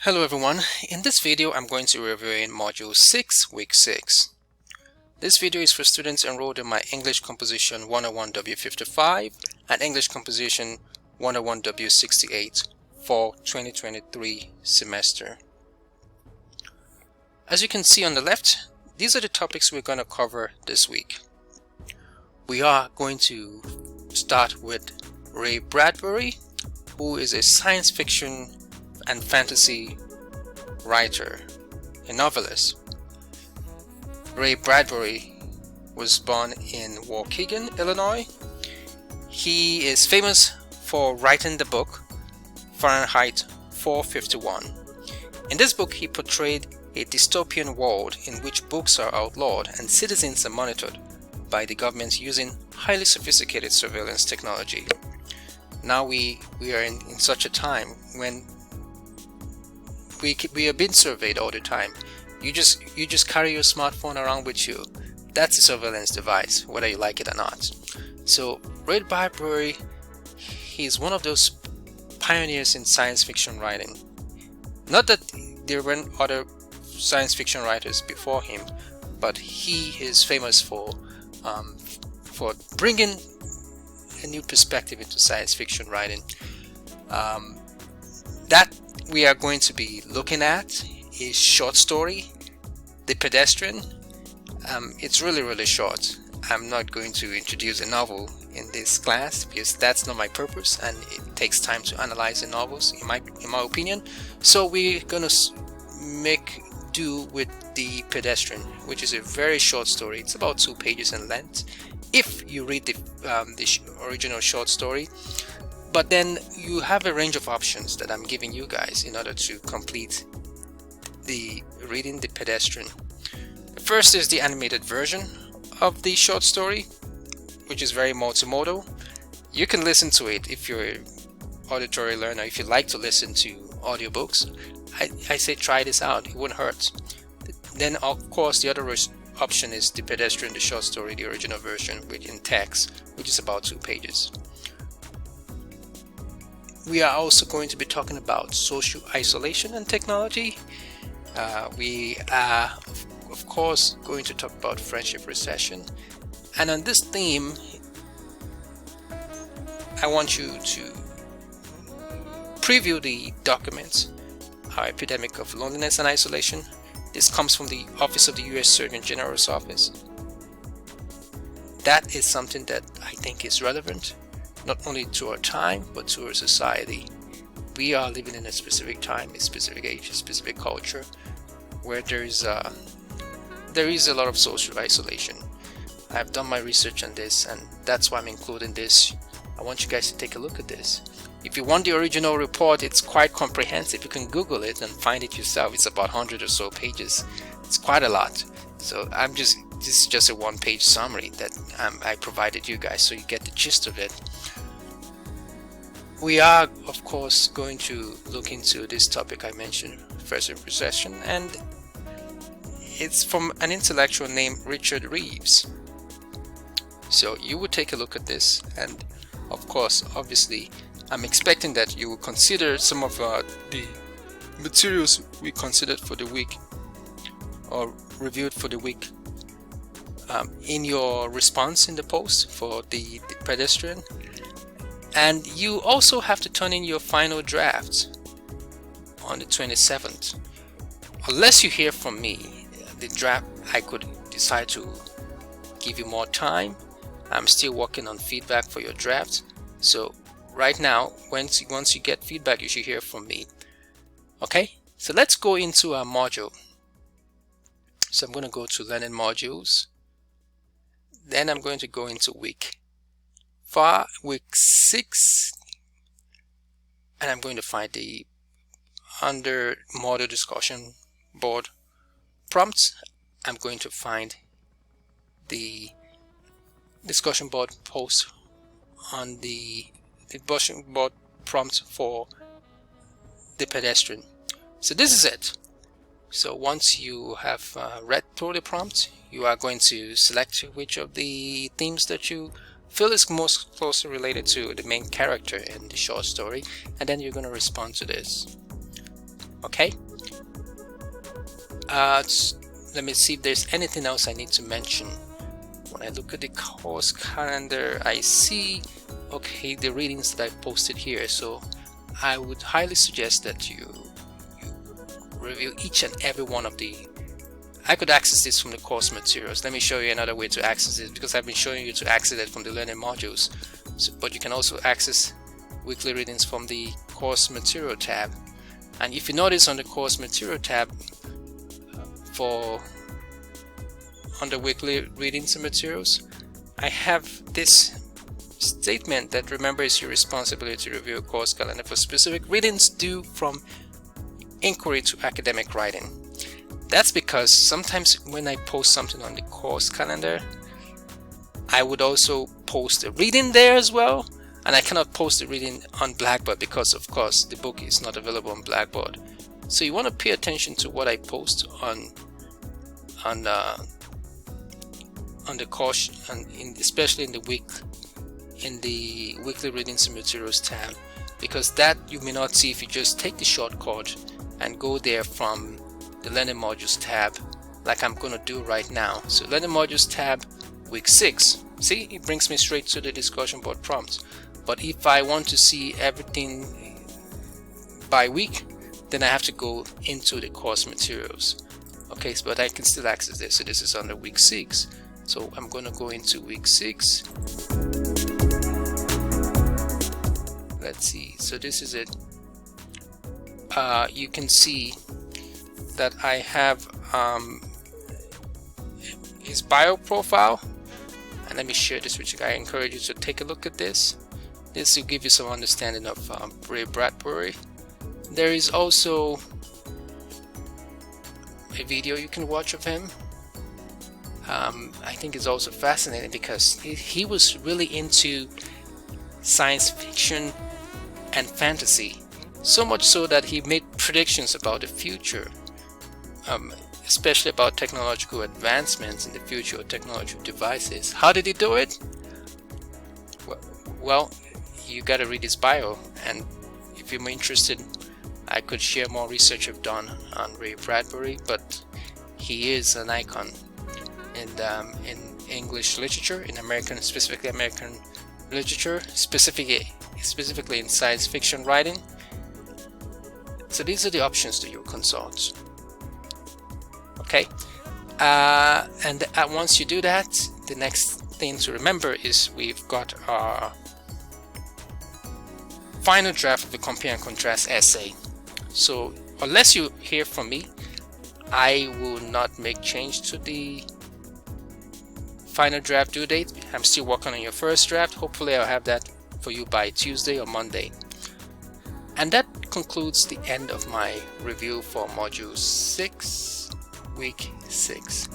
Hello everyone, in this video I'm going to review in Module 6, Week 6. This video is for students enrolled in my English Composition 101 W55 and English Composition 101 W68 for 2023 semester. As you can see on the left, these are the topics we're going to cover this week. We are going to start with Ray Bradbury, who is a science fiction and fantasy writer, a novelist. Ray Bradbury was born in Waukegan, Illinois. He is famous for writing the book Fahrenheit 451. In this book, he portrayed a dystopian world in which books are outlawed and citizens are monitored by the government using highly sophisticated surveillance technology. Now we are in such a time when we are being surveyed all the time. You just carry your smartphone around with you. That's a surveillance device, whether you like it or not. So Ray Bradbury, he's one of those pioneers in science fiction writing. Not that there weren't other science fiction writers before him, but he is famous for bringing a new perspective into science fiction writing. That we are going to be looking at is short story, The Pedestrian. It's really short. I'm not going to introduce a novel in this class because that's not my purpose, and it takes time to analyze the novels in my opinion. So we're gonna make do with The Pedestrian, which is a very short story. It's about 2 pages in length if you read the original short story. But then you have a range of options that I'm giving you guys in order to complete the reading The Pedestrian. The first is the animated version of the short story, which is very multimodal. You can listen to it if you're an auditory learner. If you like to listen to audiobooks, I say try this out. It wouldn't hurt. Then of course the other option is The Pedestrian, the short story, the original version in text, which is about 2 pages. We are also going to be talking about social isolation and technology. We are, of course, going to talk about friendship recession. And on this theme, I want you to preview the document, Our Epidemic of Loneliness and Isolation. This comes from the Office of the U.S. Surgeon General's office. That is something that I think is relevant, not only to our time, but to our society. We are living in a specific time, a specific age, a specific culture, where there is a lot of social isolation. I've done my research on this, and that's why I'm including this. I want you guys to take a look at this. If you want the original report, it's quite comprehensive. You can Google it and find it yourself. It's about 100 or so pages. It's quite a lot. So this is just a 1-page summary that I provided you guys, so you get the gist of it. We are, of course, going to look into this topic I mentioned, friendship recession, and it's from an intellectual named Richard Reeves. So you would take a look at this, and of course, obviously, I'm expecting that you will consider some of the materials we considered for the week or reviewed for the week in your response in the post for the Pedestrian. And you also have to turn in your final draft on the 27th. Unless you hear from me, the draft, I could decide to give you more time. I'm still working on feedback for your draft. So right now, once you get feedback, you should hear from me. Okay, so let's go into our module. So I'm going to go to Learning Modules. Then I'm going to go into Week 6, and I'm going to find the under model discussion board prompts. I'm going to find the discussion board post on the discussion board prompt for The Pedestrian. So this is it. So once you have read through the prompt, you are going to select which of the themes that you feel is most closely related to the main character in the short story, and then you're going to respond to this. Okay, Let me see if there's anything else I need to mention. When I look at the course calendar, I see, okay, the readings that I posted here. So I would highly suggest that you review each and every one of the. I could access this from the course materials. Let me show you another way to access it, because I've been showing you to access it from the learning modules. But you can also access weekly readings from the course material tab. And if you notice on the course material tab, under weekly readings and materials, I have this statement that, remember, it's your responsibility to review a course calendar for specific readings due from inquiry to academic writing. That's because sometimes when I post something on the course calendar, I would also post a reading there as well, and I cannot post the reading on Blackboard because, of course, the book is not available on Blackboard. So you want to pay attention to what I post on the course, and especially in the weekly readings and materials tab, because that you may not see if you just take the shortcut and go there from the learning modules tab, like I'm going to do right now. So learning modules tab, week 6. See, it brings me straight to the discussion board prompts. But if I want to see everything by week, then I have to go into the course materials. Okay, but I can still access this. So this is under week 6. So I'm going to go into week 6. Let's see. So this is it. You can see that I have his bio profile, and let me share this with you. I encourage you to take a look at this. This will give you some understanding of Ray Bradbury. There is also a video you can watch of him. I think it's also fascinating because he was really into science fiction and fantasy, so much so that he made predictions about the future, especially about technological advancements in the future of technological devices. How did he do it? Well, you got to read his bio, and if you're interested, I could share more research I've done on Ray Bradbury, but he is an icon in English literature, in specifically American literature, specifically in science fiction writing. So these are the options that you consult. Okay, and once you do that, the next thing to remember is we've got our final draft of the compare and contrast essay. So unless you hear from me, I will not make change to the final draft due date. I'm still working on your first draft. Hopefully I'll have that for you by Tuesday or Monday. And that concludes the end of my review for module 6, week 6.